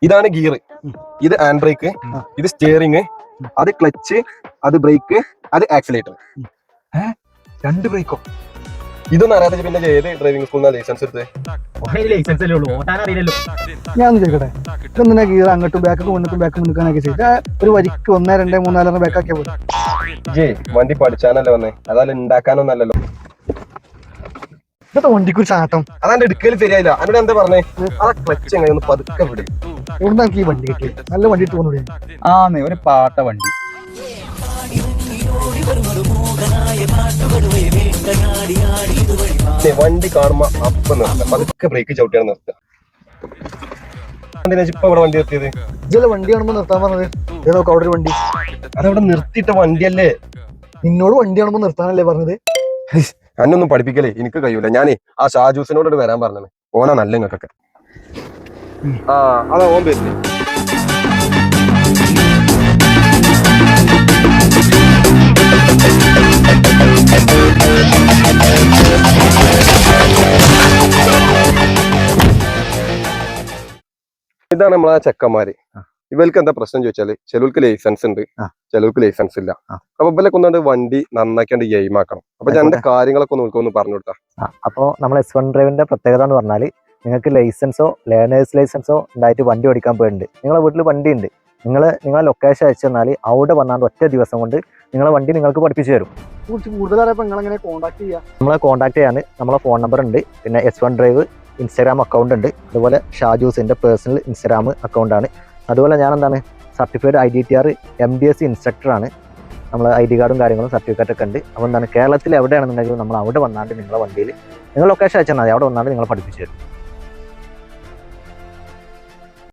ഇതാണ് ഗിയർ, ഇത് hand brake, ഇത് സ്റ്റിയറിംഗ്, അത് ക്ലച്ച്, അത് ബ്രേക്ക്, അത് ആക്സിലേറ്റർ. 2 ബ്രേക്കോ? ഇതൊന്നും അറിയാതെ പിന്നെ ഏത് ഡ്രൈവിംഗ് സ്കൂളിനാ ലൈസൻസ് എടുത്തത്? ലൈസൻസ് അല്ലേ ഉള്ളൂ, ഓട്ടാൻ അറിയില്ലല്ലോ. ഞാൻ ഒന്ന് ചോദിക്കട്ടെ, ഇതൊന്നിനെ ഗിയർ അങ്ങോട്ടും ബാക്കും മുന്നിക്കാനൊക്കെ ചെയ്ത് ഒരു വരിക്ക് 1 2 3 4 ബാക്കാക്കിയ പോലെ. വണ്ടി പഠിച്ചാനല്ലേ വന്നേ, അതായത് ഉണ്ടാക്കാനൊന്നല്ലല്ലോ. ഇതൊക്കെ വണ്ടിക്ക് ഒരു ചാട്ടം. അതാണ്ട് എടുക്കൽ ശരിയായില്ല. അതിനോട് എന്താ പറഞ്ഞേ? ആ ക്ലച്ച് എങ്ങനെ ഒന്ന് പതുക്കെ വിടും. എവിടെ എനിക്ക് ഈ വണ്ടി കിട്ടി? നല്ല വണ്ടി ഇട്ട് പോകുന്നു. ഒരു പാട്ട വണ്ടി. വണ്ടി കാണുമ്പോ അപ്പൊ നിർത്താം, പതുക്കെ ബ്രേക്ക് ചവിട്ടിയാണ് നിർത്തുക. ഇപ്പൊ ഇവിടെ വണ്ടി നിർത്തിയത്? ഇതല്ലേ വണ്ടി കാണുമ്പോ നിർത്താൻ പറഞ്ഞത്? ഏതോ അവിടെ വണ്ടി അതവിടെ നിർത്തിയിട്ട വണ്ടിയല്ലേ? നിന്നോട് വണ്ടി കാണുമ്പോ നിർത്താനല്ലേ പറഞ്ഞത്? എന്നൊന്നും പഠിപ്പിക്കലേ എനിക്ക് കഴിയൂല. ഞാനേ ആ ഷാജൂസിനോട് വരാൻ പറഞ്ഞത്. ഓനാ നല്ല നിങ്ങൾക്കൊക്കെ. അതാ ഓൻ പേര്. ഇതാണ് നമ്മളെ ചെക്കന്മാര്. ഇവർക്ക് എന്താ പ്രശ്നം ചോദിച്ചാല്, ചിലർക്ക് ലൈസൻസ് ഉണ്ട്, ചിലർക്ക് ലൈസൻസ് ഇല്ല. അപ്പൊ ഇവരൊക്കെ ഒന്നുകൊണ്ട് വണ്ടി നന്നാക്കിയാണ്ട് എയിമാക്കണം. അപ്പൊ ഞാൻ എന്റെ കാര്യങ്ങളൊക്കെ ഒന്ന് പറഞ്ഞു കൊടുത്താ. അപ്പോൾ നമ്മൾ S1 ഡ്രൈവിന്റെ പ്രത്യേകത എന്ന് പറഞ്ഞാൽ, നിങ്ങൾക്ക് ലൈസൻസോ ലേണേഴ്സ് ലൈസൻസോ ഉണ്ടായിട്ട് വണ്ടി ഓടിക്കാൻ പോയിട്ടുണ്ട്. നിങ്ങളെ വീട്ടിൽ വണ്ടി ഉണ്ട്, നിങ്ങളെ ലൊക്കേഷൻ അയച്ചു തന്നാൽ അവിടെ വന്നാൽ ഒറ്റ ദിവസം കൊണ്ട് നിങ്ങളെ വണ്ടി നിങ്ങൾക്ക് പഠിപ്പിച്ചു തരും. കൂടുതലായപ്പോ നിങ്ങളെങ്ങനെ കോൺടാക്ട് ചെയ്യാം? നമ്മളെ കോൺടാക്ട് ചെയ്യാൻ നമ്മളെ ഫോൺ നമ്പർ ഉണ്ട്, പിന്നെ S1 ഡ്രൈവ് ഇൻസ്റ്റാഗ്രാം അക്കൗണ്ട് ഉണ്ട്, അതുപോലെ ഷാജൂസിന്റെ പേഴ്സണൽ ഇൻസ്റ്റാഗ്രാം അക്കൗണ്ടാണ്. അതുപോലെ ഞാൻ എന്താണ് സർട്ടിഫൈഡ് IDTR MDS ഇൻസ്ട്രക്ടറാണ്. നമ്മൾ ID കാർഡും കാര്യങ്ങളും സർട്ടിഫിക്കറ്റ് ഒക്കെ ഉണ്ട്. അപ്പോൾ എന്താണ് കേരളത്തിൽ എവിടെയാണെന്നുണ്ടെങ്കിലും നമ്മൾ അവിടെ വന്നാണ്ട് നിങ്ങളെ വണ്ടിയിൽ നിങ്ങൾ ലൊക്കേഷൻ അയച്ചാൽ മതി, അവിടെ വന്നാണ്ട് നിങ്ങളെ പഠിപ്പിച്ചു തരും.